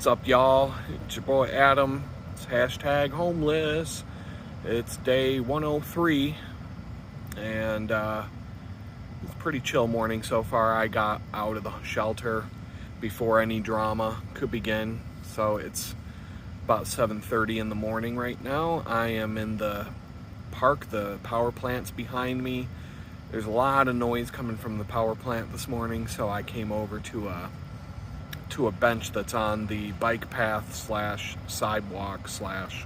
What's up, y'all? It's your boy Adam. It's hashtag homeless. It's day 103, and it's a pretty chill morning so far. I got out of the shelter before any drama could begin, so it's about 7:30 in the morning right now. I am in the park. The power plant's behind me. There's a lot of noise coming from the power plant this morning, so I came over to a bench that's on the bike path slash sidewalk slash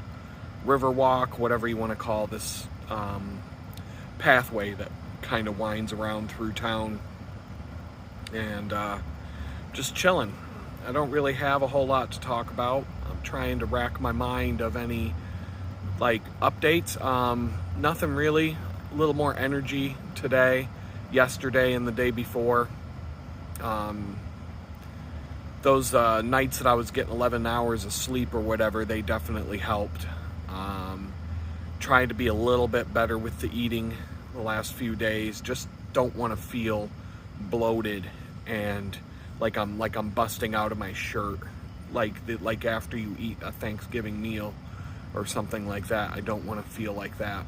river walk, whatever you want to call this pathway that kind of winds around through town, and just chilling. I don't really have a whole lot to talk about. I'm trying to rack my mind of any like updates. Nothing really. A little more energy today, yesterday, and the day before. Those nights that I was getting 11 hours of sleep or whatever, they definitely helped. Trying to be a little bit better with the eating the last few days. Just don't want to feel bloated and like I'm busting out of my shirt, like after you eat a Thanksgiving meal or something like that. I don't want to feel like that,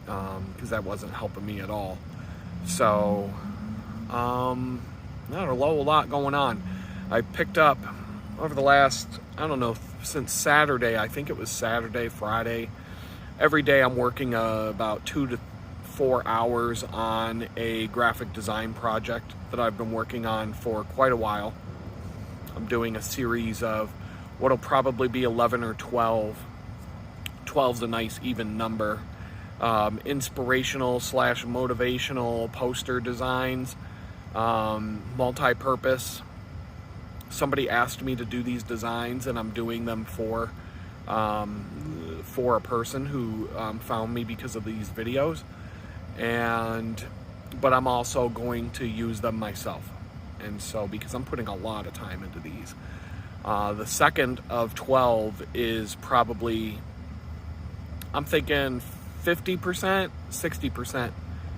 because that wasn't helping me at all. So not a whole lot going on. I picked up over the last, I don't know, since Saturday. I think it was Saturday, Friday. Every day I'm working about 2 to 4 hours on a graphic design project that I've been working on for quite a while. I'm doing a series of what'll probably be 11 or 12. 12's a nice even number. Inspirational slash motivational poster designs, multi-purpose. Somebody asked me to do these designs, and I'm doing them for a person who found me because of these videos, but I'm also going to use them myself, and so because I'm putting a lot of time into these. The second of 12 is probably, I'm thinking 50%, 60%,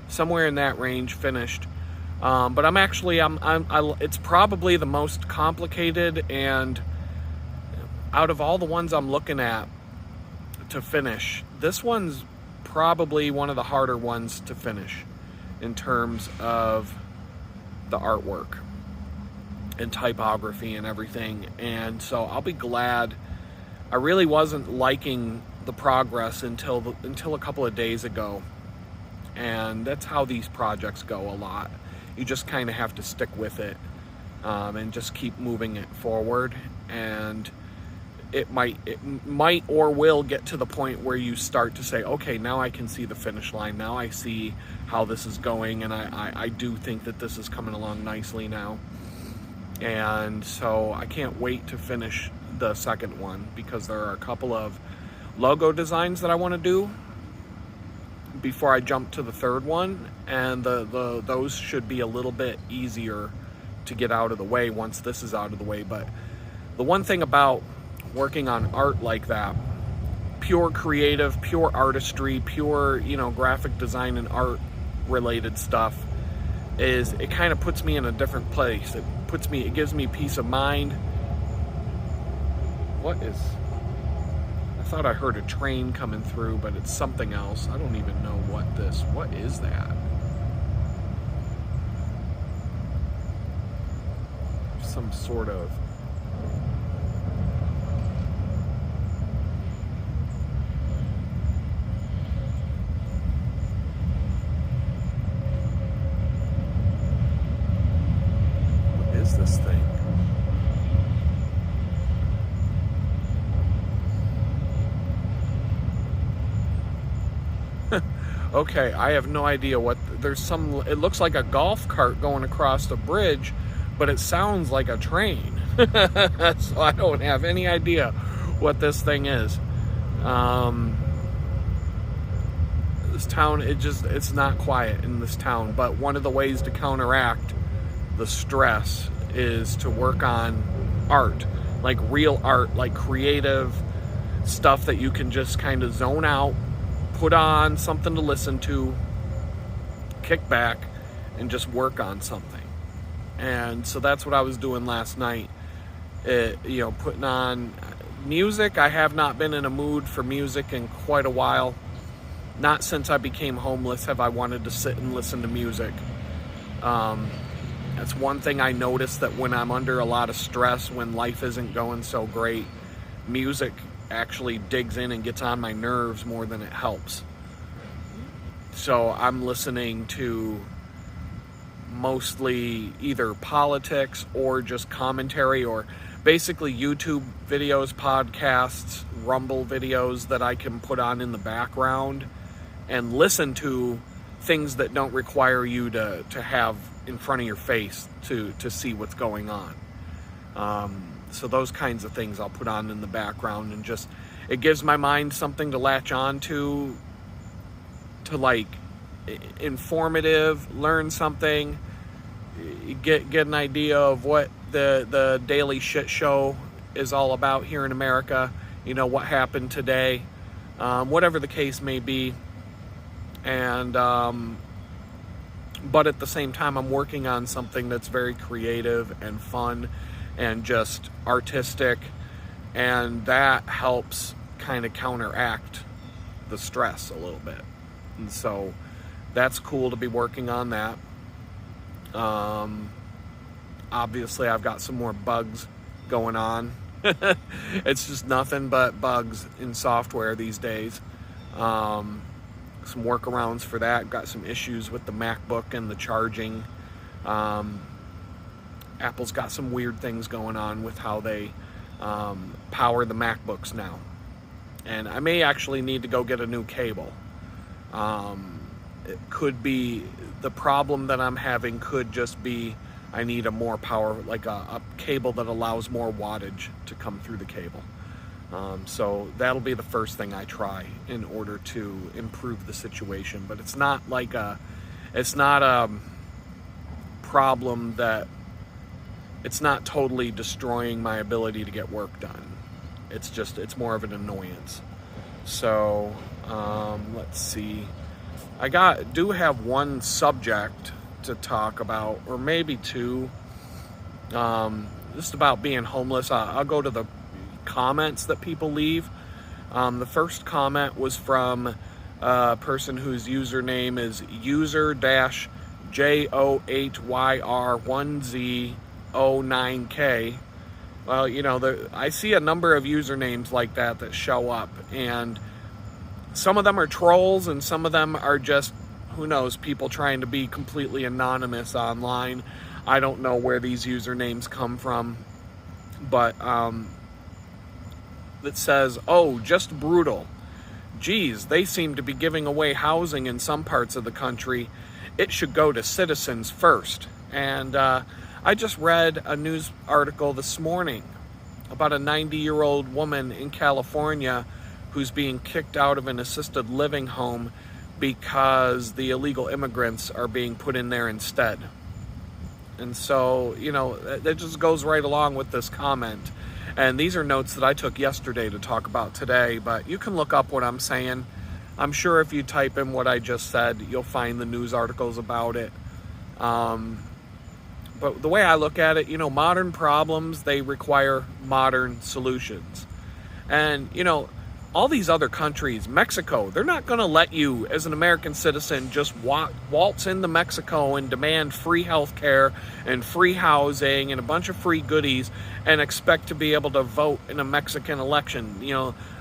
somewhere in that range finished. But I'm actually, it's probably the most complicated, and out of all the ones I'm looking at to finish, this one's probably one of the harder ones to finish in terms of the artwork and typography and everything. And so I'll be glad. I really wasn't liking the progress until a couple of days ago, and that's how these projects go a lot. You just kind of have to stick with it, and just keep moving it forward, and it might or will get to the point where you start to say, okay, now I can see the finish line, now I see how this is going, and I do think that this is coming along nicely now. And so I can't wait to finish the second one, because there are a couple of logo designs that I want to do before I jump to the third one, and those should be a little bit easier to get out of the way once this is out of the way. But the one thing about working on art like that, pure creative, pure artistry, pure, graphic design and art related stuff, is it kind of puts me in a different place. It gives me peace of mind. I thought I heard a train coming through, but it's something else. I don't even know what is that? Some sort of... What is this thing? Okay, I have no idea what... It looks like a golf cart going across the bridge, but it sounds like a train. So I don't have any idea what this thing is. This town, it's not quiet in this town, but one of the ways to counteract the stress is to work on art, like real art, like creative stuff that you can just kind of zone out, put on something to listen to, kick back, and just work on something. And so that's what I was doing last night. putting on music. I have not been in a mood for music in quite a while. Not since I became homeless have I wanted to sit and listen to music. That's one thing I noticed, that when I'm under a lot of stress, when life isn't going so great, music actually digs in and gets on my nerves more than it helps. So I'm listening to mostly either politics or just commentary, or basically YouTube videos, podcasts, Rumble videos that I can put on in the background and listen to, things that don't require you to have in front of your face to see what's going on. So those kinds of things I'll put on in the background, and just, it gives my mind something to latch on to like informative, learn something, get an idea of what the daily shit show is all about here in America, what happened today, whatever the case may be. And but at the same time, I'm working on something that's very creative and fun and just artistic, and that helps kind of counteract the stress a little bit. And so that's cool to be working on that. Obviously I've got some more bugs going on. It's just nothing but bugs in software these days. Some workarounds for that. Got some issues with the MacBook and the charging. Apple's got some weird things going on with how they power the MacBooks now. And I may actually need to go get a new cable. It could be, the problem that I'm having could just be I need a more power, like a cable that allows more wattage to come through the cable. So that'll be the first thing I try in order to improve the situation. But it's not like it's not a problem that, it's not totally destroying my ability to get work done. It's more of an annoyance. So let's see. I do have one subject to talk about, or maybe two. Just about being homeless. I'll go to the comments that people leave. The first comment was from a person whose username is user-JO8YR1Z09K. Well, I see a number of usernames like that show up, and some of them are trolls, and some of them are just, who knows, people trying to be completely anonymous online. I don't know where these usernames come from, but that says, "Oh, just brutal. Geez, they seem to be giving away housing in some parts of the country. It should go to citizens first." And I just read a news article this morning about a 90-year-old woman in California who's being kicked out of an assisted living home because the illegal immigrants are being put in there instead. And so, that just goes right along with this comment. And these are notes that I took yesterday to talk about today, but you can look up what I'm saying. I'm sure if you type in what I just said, you'll find the news articles about it. But the way I look at it, modern problems, they require modern solutions. And, all these other countries, Mexico, they're not going to let you, as an American citizen, just waltz into Mexico and demand free health care and free housing and a bunch of free goodies and expect to be able to vote in a Mexican election.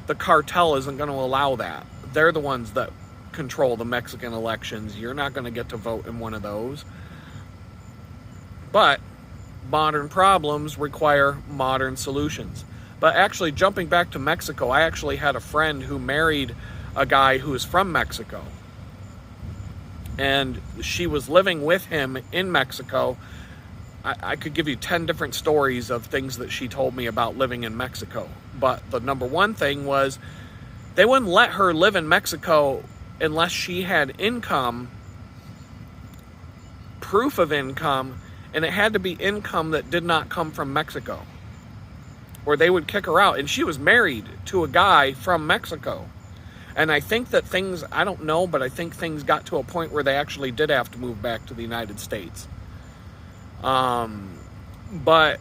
The cartel isn't going to allow that. They're the ones that control the Mexican elections. You're not going to get to vote in one of those. But modern problems require modern solutions. But actually, jumping back to Mexico, I actually had a friend who married a guy who is from Mexico. And she was living with him in Mexico. I could give you 10 different stories of things that she told me about living in Mexico. But the number one thing was, they wouldn't let her live in Mexico unless she had income, proof of income, and it had to be income that did not come from Mexico, or they would kick her out. And she was married to a guy from Mexico. And I think that I don't know, but I think things got to a point where they actually did have to move back to the United States. But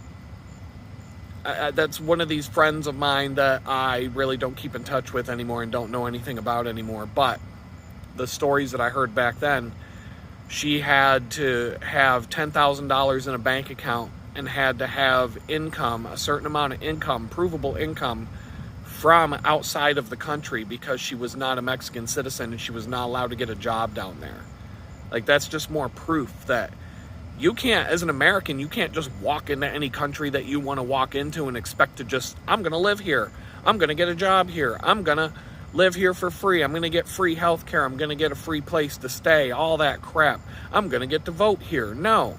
that's one of these friends of mine that I really don't keep in touch with anymore and don't know anything about anymore. But the stories that I heard back then, she had to have $10,000 in a bank account and had to have income, a certain amount of income, provable income, from outside of the country because she was not a Mexican citizen and she was not allowed to get a job down there. Like, that's just more proof that you can't, as an American, you can't just walk into any country that you want to walk into and expect to just, I'm going to live here. I'm going to get a job here. I'm going to live here for free. I'm going to get free health care. I'm going to get a free place to stay. All that crap. I'm going to get to vote here. No.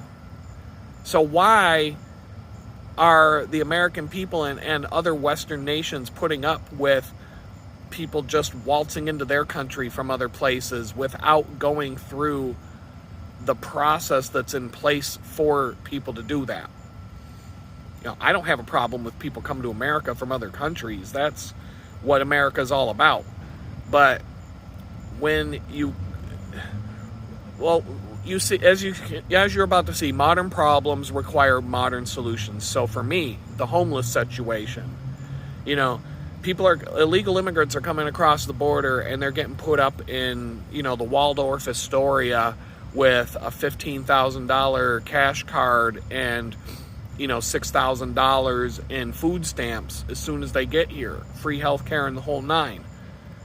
So why are the American people and other Western nations putting up with people just waltzing into their country from other places without going through the process that's in place for people to do that? You know, I don't have a problem with people coming to America from other countries. That's what America's all about. But when you see, as you're about to see, modern problems require modern solutions. So for me, the homeless situation, you know, illegal immigrants are coming across the border and they're getting put up in, you know, the Waldorf Astoria with a $15,000 cash card and, you know, $6,000 in food stamps as soon as they get here, free health care and the whole nine.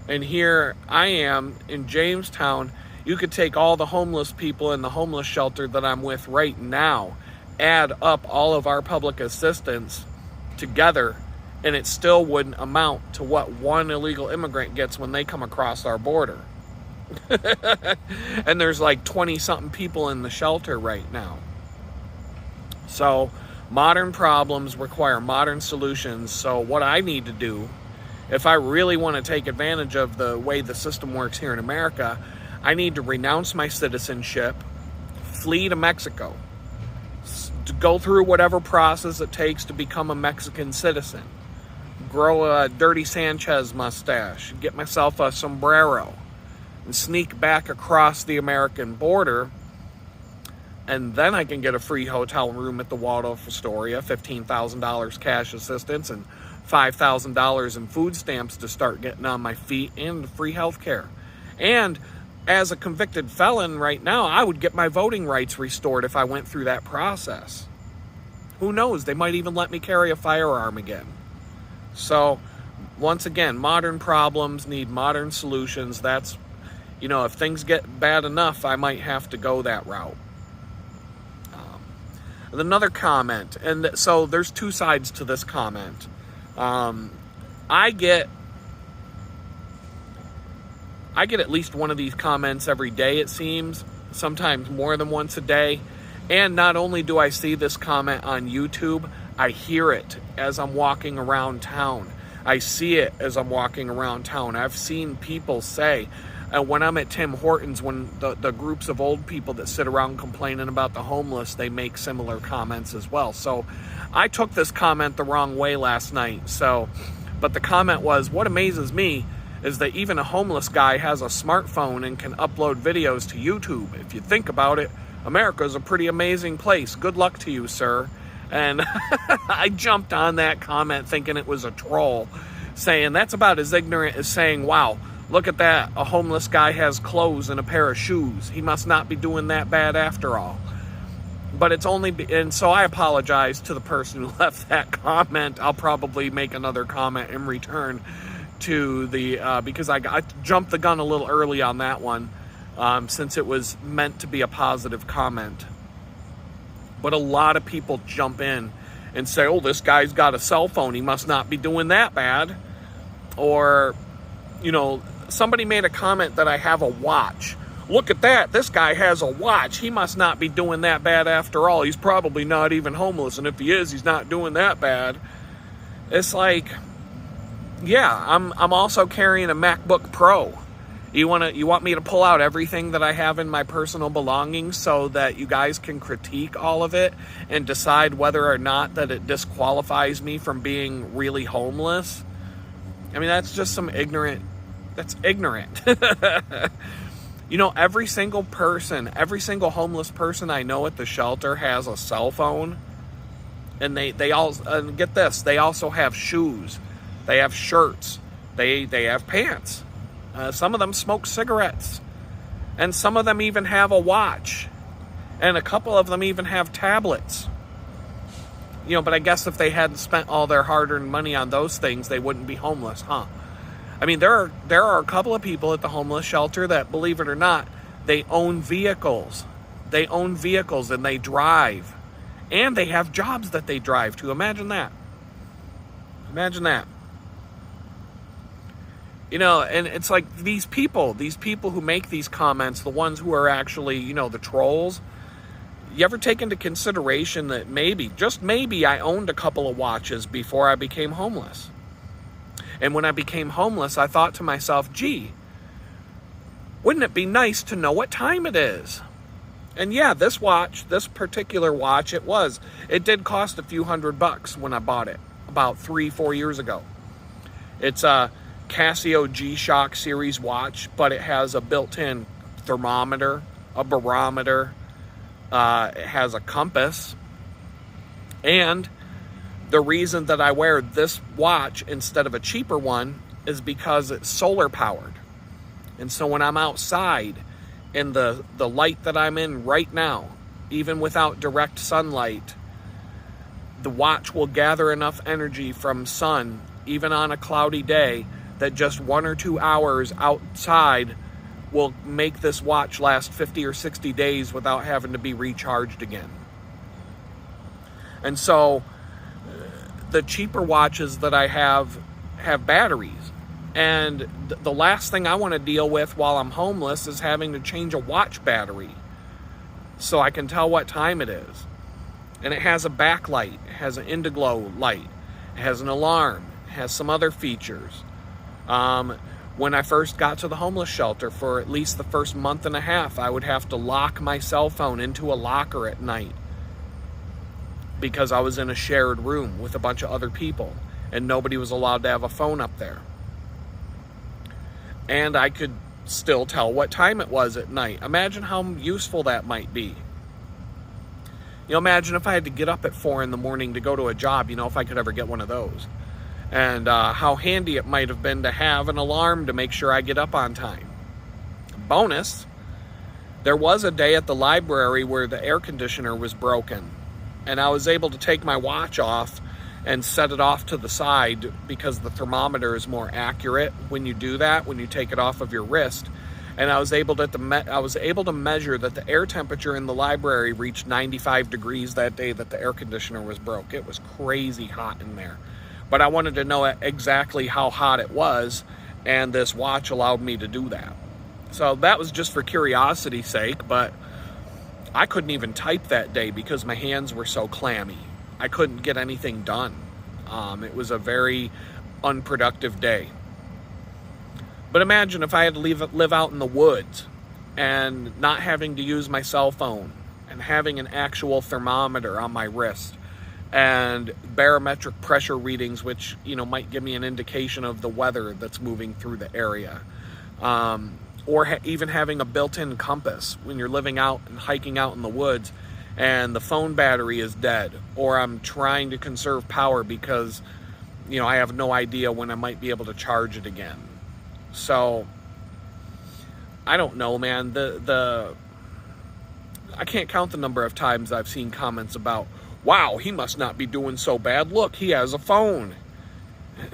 And here I am in Jamestown. You could take all the homeless people in the homeless shelter that I'm with right now, add up all of our public assistance together, and it still wouldn't amount to what one illegal immigrant gets when they come across our border. And there's like 20-something people in the shelter right now. So modern problems require modern solutions. So what I need to do, if I really want to take advantage of the way the system works here in America, I need to renounce my citizenship, flee to Mexico, to go through whatever process it takes to become a Mexican citizen, grow a Dirty Sanchez mustache, get myself a sombrero, and sneak back across the American border, and then I can get a free hotel room at the Waldorf Astoria, $15,000 cash assistance, and $5,000 in food stamps to start getting on my feet, and free health care. And as a convicted felon right now, I would get my voting rights restored if I went through that process. Who knows? They might even let me carry a firearm again. So, once again, modern problems need modern solutions. That's, you know, if things get bad enough, I might have to go that route. Another comment, and so there's two sides to this comment. I get at least one of these comments every day, it seems, sometimes more than once a day. And not only do I see this comment on YouTube, I hear it as I'm walking around town. I see it as I'm walking around town. I've seen people say, when I'm at Tim Hortons, when the groups of old people that sit around complaining about the homeless, they make similar comments as well. So I took this comment the wrong way last night. But the comment was, what amazes me is that even a homeless guy has a smartphone and can upload videos to YouTube. If you think about it, America's a pretty amazing place. Good luck to you, sir. And I jumped on that comment thinking it was a troll, saying that's about as ignorant as saying, wow, look at that, a homeless guy has clothes and a pair of shoes. He must not be doing that bad after all. But it's only, and so I apologize to the person who left that comment. I'll probably make another comment in return to the, because I jumped the gun a little early on that one, since it was meant to be a positive comment. But a lot of people jump in and say, oh, this guy's got a cell phone, he must not be doing that bad. Or, you know, somebody made a comment that I have a watch. Look at that, this guy has a watch, he must not be doing that bad after all. He's probably not even homeless, and if he is, he's not doing that bad. It's like, yeah, I'm also carrying a MacBook Pro. You want me to pull out everything that I have in my personal belongings so that you guys can critique all of it and decide whether or not that it disqualifies me from being really homeless? I mean, that's just that's ignorant. You know, every single homeless person I know at the shelter has a cell phone. And they all, get this, they also have shoes, they have shirts, they have pants. Some of them smoke cigarettes, and some of them even have a watch, and a couple of them even have tablets. But I guess if they hadn't spent all their hard-earned money on those things, they wouldn't be homeless, huh? I mean, there are a couple of people at the homeless shelter that, believe it or not, they own vehicles. They own vehicles and they drive. And they have jobs that they drive to. Imagine that. Imagine that. And it's like these people who make these comments, the ones who are actually, the trolls, you ever take into consideration that maybe, just maybe, I owned a couple of watches before I became homeless? And when I became homeless, I thought to myself, gee, wouldn't it be nice to know what time it is? And yeah, this particular watch, it did cost a few $100 when I bought it about 3-4 years ago. It's a Casio G-Shock series watch, but it has a built-in thermometer, a barometer, it has a compass. And the reason that I wear this watch instead of a cheaper one is because it's solar powered. And so when I'm outside in the light that I'm in right now, even without direct sunlight, the watch will gather enough energy from sun, even on a cloudy day, that just 1 or 2 hours outside will make this watch last 50 or 60 days without having to be recharged again. And so the cheaper watches that I have batteries. And the last thing I want to deal with while I'm homeless is having to change a watch battery so I can tell what time it is. And it has a backlight, it has an Indiglo light, it has an alarm, it has some other features. When I first got to the homeless shelter, for at least the first month and a half, I would have to lock my cell phone into a locker at night because I was in a shared room with a bunch of other people and nobody was allowed to have a phone up there. And I could still tell what time it was at night. Imagine how useful that might be. Imagine if I had to get up at 4 a.m. to go to a job, if I could ever get one of those. And how handy it might have been to have an alarm to make sure I get up on time. Bonus, there was a day at the library where the air conditioner was broken. And I was able to take my watch off and set it off to the side because the thermometer is more accurate when you do that, when you take it off of your wrist. And I was able to measure that the air temperature in the library reached 95 degrees that day that the air conditioner was broke. It was crazy hot in there. But I wanted to know exactly how hot it was, and this watch allowed me to do that. So that was just for curiosity's sake, but I couldn't even type that day because my hands were so clammy. I couldn't get anything done. It was a very unproductive day. But imagine if I had to live out in the woods and not having to use my cell phone and having an actual thermometer on my wrist and barometric pressure readings, which, might give me an indication of the weather that's moving through the area. Or even having a built-in compass when you're living out and hiking out in the woods and the phone battery is dead, or I'm trying to conserve power because, I have no idea when I might be able to charge it again. So, I don't know, man. I can't count the number of times I've seen comments about, wow, he must not be doing so bad. Look, he has a phone.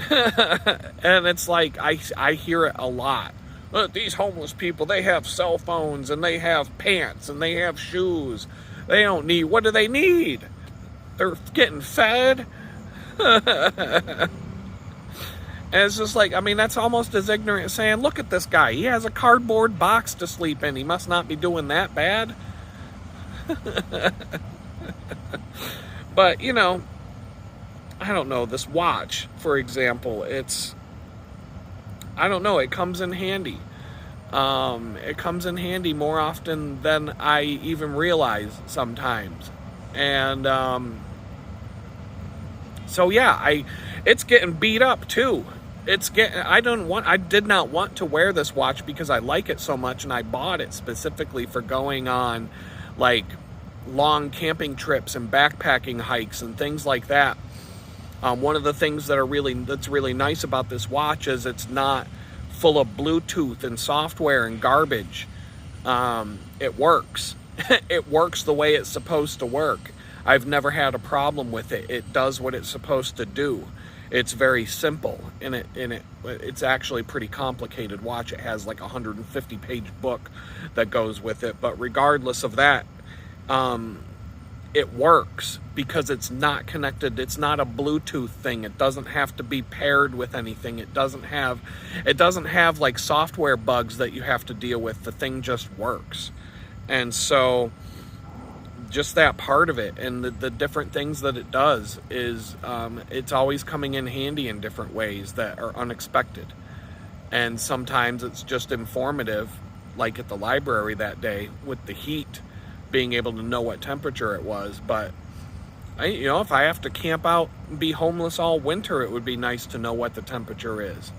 And it's like, I hear it a lot. These homeless people, they have cell phones and they have pants and they have shoes. They don't need, what do they need? They're getting fed. And it's just like, that's almost as ignorant as saying, look at this guy. He has a cardboard box to sleep in. He must not be doing that bad. But, I don't know, this watch, for example, I don't know, it comes in handy. It comes in handy more often than I even realize sometimes. And, so yeah, it's getting beat up too. I did not want to wear this watch because I like it so much and I bought it specifically for going on like long camping trips and backpacking hikes and things like that. One of the things that's really nice about this watch is it's not full of Bluetooth and software and garbage. It works. It works the way it's supposed to work. I've never had a problem with it. It does what it's supposed to do. It's very simple, and it's actually a pretty complicated watch. It has like a 150-page book that goes with it. But regardless of that, it works because it's not connected. It's not a Bluetooth thing. It doesn't have to be paired with anything. It doesn't have like software bugs that you have to deal with. The thing just works. And so just that part of it and the different things that it does is it's always coming in handy in different ways that are unexpected. And sometimes it's just informative, like at the library that day with the heat, being able to know what temperature it was. But if I have to camp out and be homeless all winter, it would be nice to know what the temperature is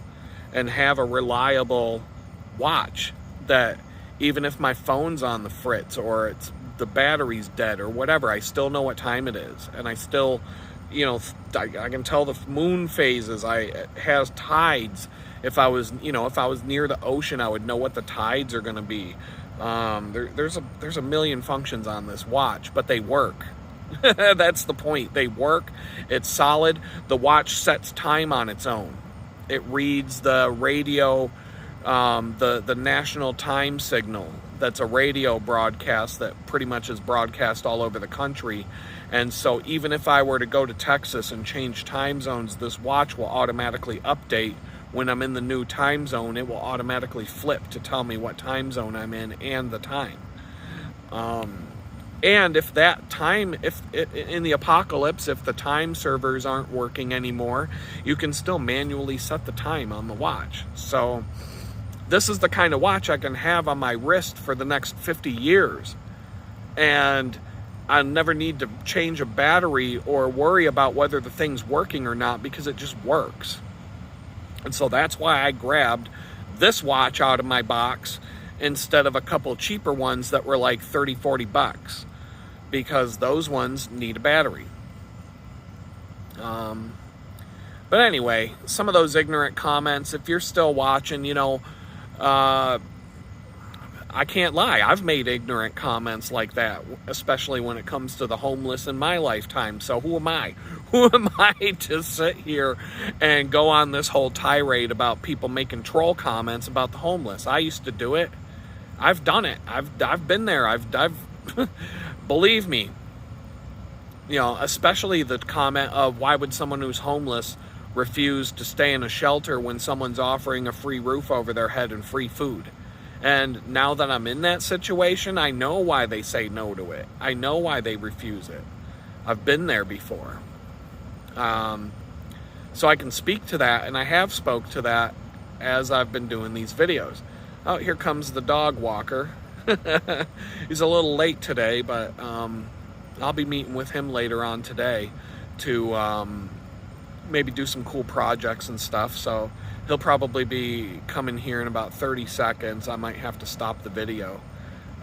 and have a reliable watch that even if my phone's on the fritz or the battery's dead or whatever, I still know what time it is. And I still, I can tell the moon phases. It has tides. If I was near the ocean, I would know what the tides are going to be. There's a million functions on this watch, but they work. That's the point. They work. It's solid. The watch sets time on its own. It reads the radio, the national time signal. That's a radio broadcast that pretty much is broadcast all over the country. And so even if I were to go to Texas and change time zones, this watch will automatically update. When I'm in the new time zone, it will automatically flip to tell me what time zone I'm in and the time. And if that time, in the apocalypse, if the time servers aren't working anymore, you can still manually set the time on the watch. So this is the kind of watch I can have on my wrist for the next 50 years. And I never need to change a battery or worry about whether the thing's working or not because it just works. And so that's why I grabbed this watch out of my box instead of a couple cheaper ones that were like 30, 40 bucks, because those ones need a battery. But anyway, some of those ignorant comments, if you're still watching, I can't lie. I've made ignorant comments like that, especially when it comes to the homeless in my lifetime. So who am I? Who am I to sit here and go on this whole tirade about people making troll comments about the homeless? I used to do it. I've done it. I've been there. I've believe me. Especially the comment of why would someone who's homeless refuse to stay in a shelter when someone's offering a free roof over their head and free food? And now that I'm in that situation, I know why they say no to it. I know why they refuse it. I've been there before. So I can speak to that, and I have spoke to that as I've been doing these videos. Oh, here comes the dog walker. He's a little late today, but I'll be meeting with him later on today to maybe do some cool projects and stuff. So he'll probably be coming here in about 30 seconds. I might have to stop the video.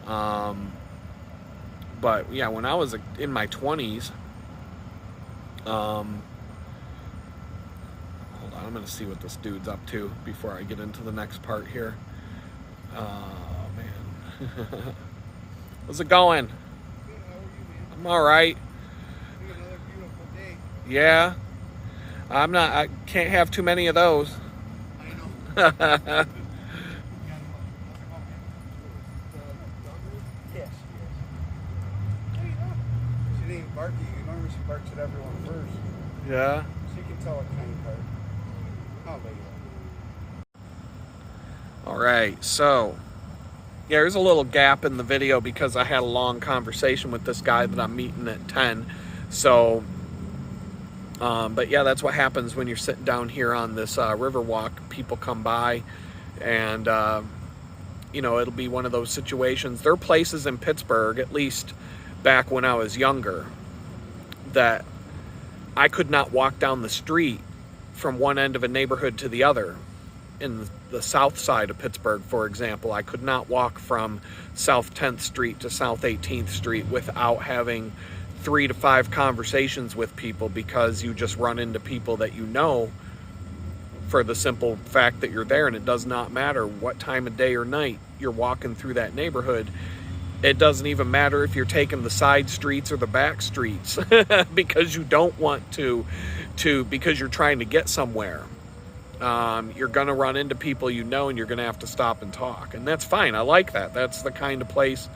But yeah, when I was in my 20s, hold on, I'm gonna see what this dude's up to before I get into the next part here. Oh man. How's it going? I'm all right. Another beautiful day. Yeah. I can't have too many of those. I know. Yes. She didn't bark at you. Normally she barks at everyone first. Yeah. She can tell a kind part. I'll let you. All right. So, yeah, there's a little gap in the video because I had a long conversation with this guy that I'm meeting at 10. So, but yeah, that's what happens when you're sitting down here on this river walk. People come by and, it'll be one of those situations. There are places in Pittsburgh, at least back when I was younger, that I could not walk down the street from one end of a neighborhood to the other in the south side of Pittsburgh, for example. I could not walk from South 10th Street to South 18th Street without having 3 to 5 conversations with people, because you just run into people that you know for the simple fact that you're there, and it does not matter what time of day or night you're walking through that neighborhood. It doesn't even matter if you're taking the side streets or the back streets because you don't want to because you're trying to get somewhere. You're going to run into people you know, and you're going to have to stop and talk. And that's fine. I like that. That's the kind of place.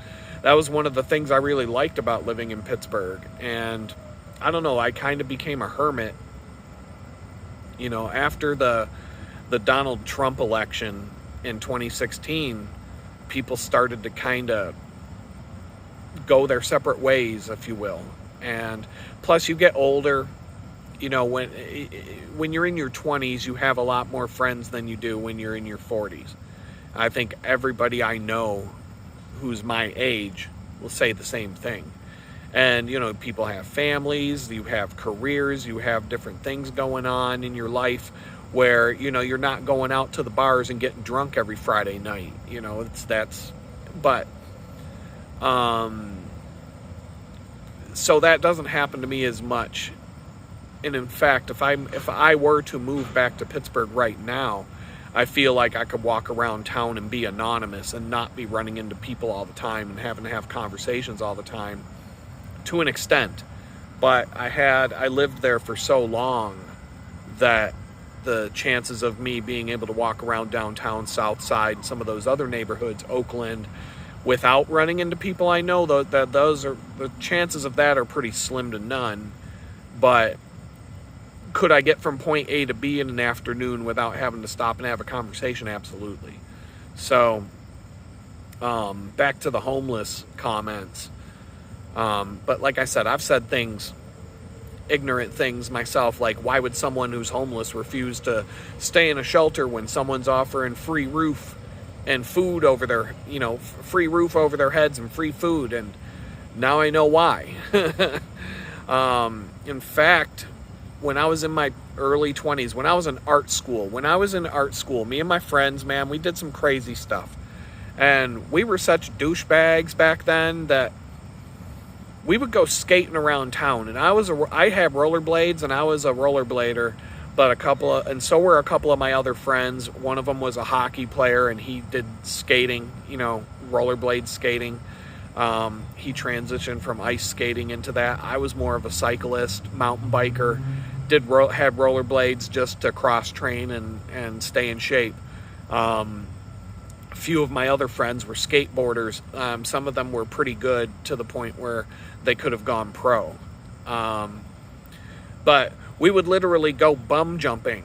That was one of the things I really liked about living in Pittsburgh. And I don't know, I kind of became a hermit. You know, after the Donald Trump election in 2016, people started to kind of go their separate ways, if you will. And plus, you get older. You know, when you're in your 20s, you have a lot more friends than you do when you're in your 40s. I think everybody I know who's my age will say the same thing. And, you know, people have families, you have careers, you have different things going on in your life where, you know, you're not going out to the bars and getting drunk every Friday night. You know, so that doesn't happen to me as much. And in fact, if I were to move back to Pittsburgh right now, I feel like I could walk around town and be anonymous and not be running into people all the time and having to have conversations all the time, to an extent. But I lived there for so long that the chances of me being able to walk around downtown, South Side, some of those other neighborhoods, Oakland, without running into people I know, the chances of that are pretty slim to none. But could I get from point A to B in an afternoon without having to stop and have a conversation? Absolutely. So, back to the homeless comments. But like I said, I've said ignorant things myself, like, why would someone who's homeless refuse to stay in a shelter when someone's offering free roof and food over their, free roof over their heads and free food? And now I know why. In fact, when I was in my early 20s, when I was in art school, me and my friends, man, we did some crazy stuff. And we were such douchebags back then that we would go skating around town. And I had rollerblades, and I was a rollerblader, but so were a couple of my other friends. One of them was a hockey player, and he did skating, rollerblade skating. He transitioned from ice skating into that. I was more of a cyclist, mountain biker, had rollerblades just to cross train and stay in shape. A few of my other friends were skateboarders. Some of them were pretty good to the point where they could have gone pro. But we would literally go bum jumping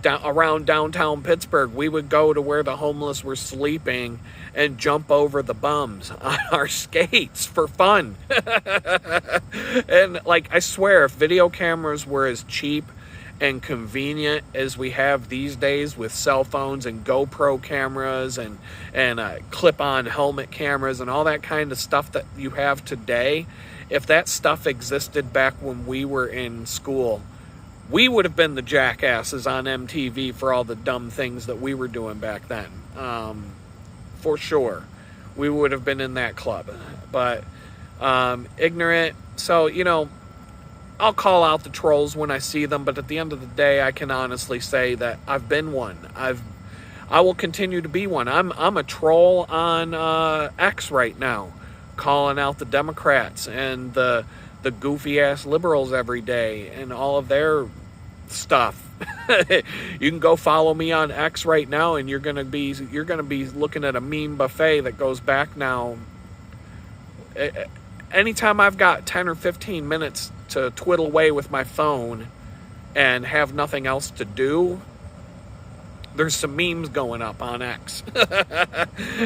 around downtown Pittsburgh. We would go to where the homeless were sleeping and jump over the bums on our skates for fun. And I swear, if video cameras were as cheap and convenient as we have these days with cell phones and GoPro cameras and clip-on helmet cameras and all that kind of stuff that you have today, if that stuff existed back when we were in school, we would have been the jackasses on MTV for all the dumb things that we were doing back then. For sure. We would have been in that club. But ignorant. So, I'll call out the trolls when I see them, but at the end of the day, I can honestly say that I've been one. I will continue to be one. I'm a troll on X right now, calling out the Democrats and the goofy ass liberals every day and all of their stuff. You can go follow me on X right now, and you're gonna be looking at a meme buffet that goes back now. Anytime I've got 10 or 15 minutes to twiddle away with my phone and have nothing else to do, there's some memes going up on X.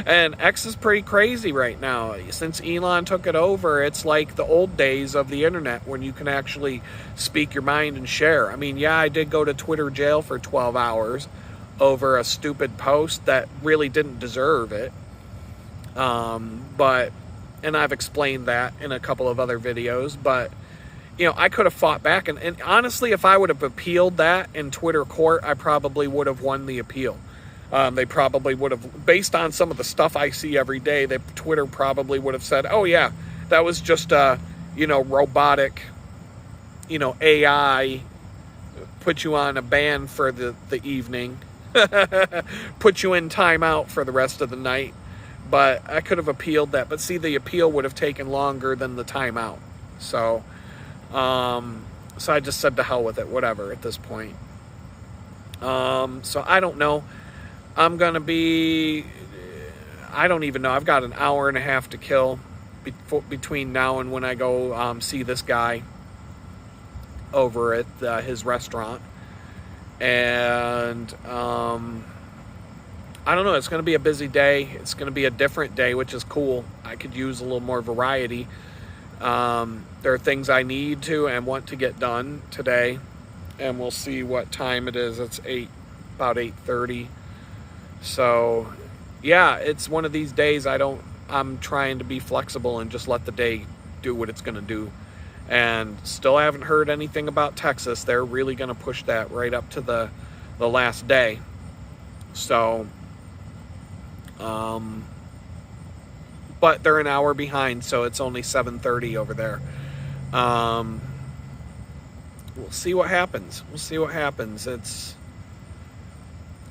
And X is pretty crazy right now. Since Elon took it over, it's like the old days of the internet when you can actually speak your mind and share. I mean, yeah, I did go to Twitter jail for 12 hours over a stupid post that really didn't deserve it. And I've explained that in a couple of other videos, but I could have fought back, and honestly, if I would have appealed that in Twitter court, I probably would have won the appeal. They probably would have, based on some of the stuff I see every day, Twitter probably would have said, oh yeah, that was just a, robotic, AI, put you on a ban for the evening, put you in timeout for the rest of the night. But I could have appealed that. But see, the appeal would have taken longer than the timeout. So I just said to hell with it, whatever, at this point. So I don't know. I don't even know. I've got an hour and a half to kill between now and when I go see this guy over at his restaurant. And I don't know. It's going to be a busy day. It's going to be a different day, which is cool. I could use a little more variety. There are things I need to and want to get done today. And we'll see what time it is. It's about 8:30. So, yeah, it's one of these days I'm trying to be flexible and just let the day do what it's going to do. And still haven't heard anything about Texas. They're really going to push that right up to the last day. So, but they're an hour behind, so it's only 7:30 over there. We'll see what happens. It's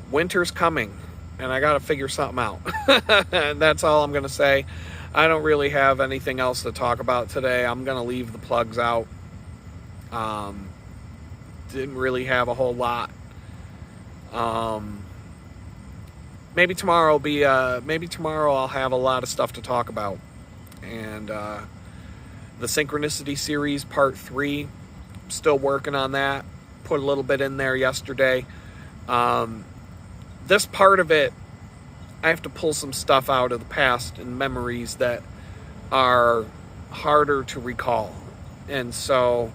winter's coming, and I got to figure something out. And that's all I'm going to say. I don't really have anything else to talk about today. I'm going to leave the plugs out. Didn't really have a whole lot. Maybe tomorrow I'll have a lot of stuff to talk about. And the Synchronicity series part 3, still working on that. Put a little bit in there yesterday. This part of it, I have to pull some stuff out of the past and memories that are harder to recall. And so,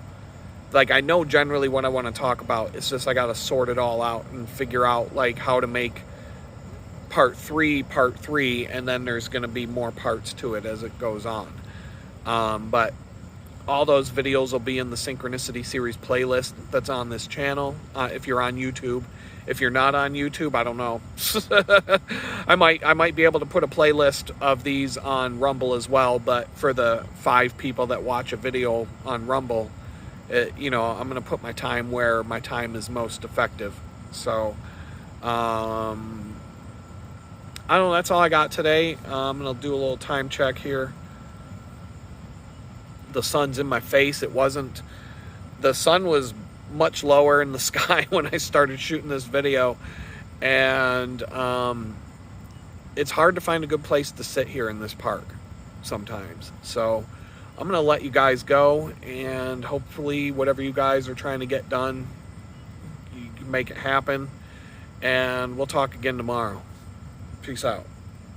I know generally what I want to talk about. It's just I got to sort it all out and figure out, how to make part 3, and then there's going to be more parts to it as it goes on. But all those videos will be in the Synchronicity series playlist that's on this channel. If you're on YouTube. If you're not on YouTube, I don't know. I might be able to put a playlist of these on Rumble as well, but for the 5 people that watch a video on Rumble, I'm going to put my time where my time is most effective. So, I don't know. That's all I got today. I'm going to do a little time check here. The sun's in my face. The sun was much lower in the sky when I started shooting this video, and it's hard to find a good place to sit here in this park sometimes. So I'm gonna let you guys go, and hopefully whatever you guys are trying to get done, you can make it happen, and we'll talk again tomorrow. Peace out.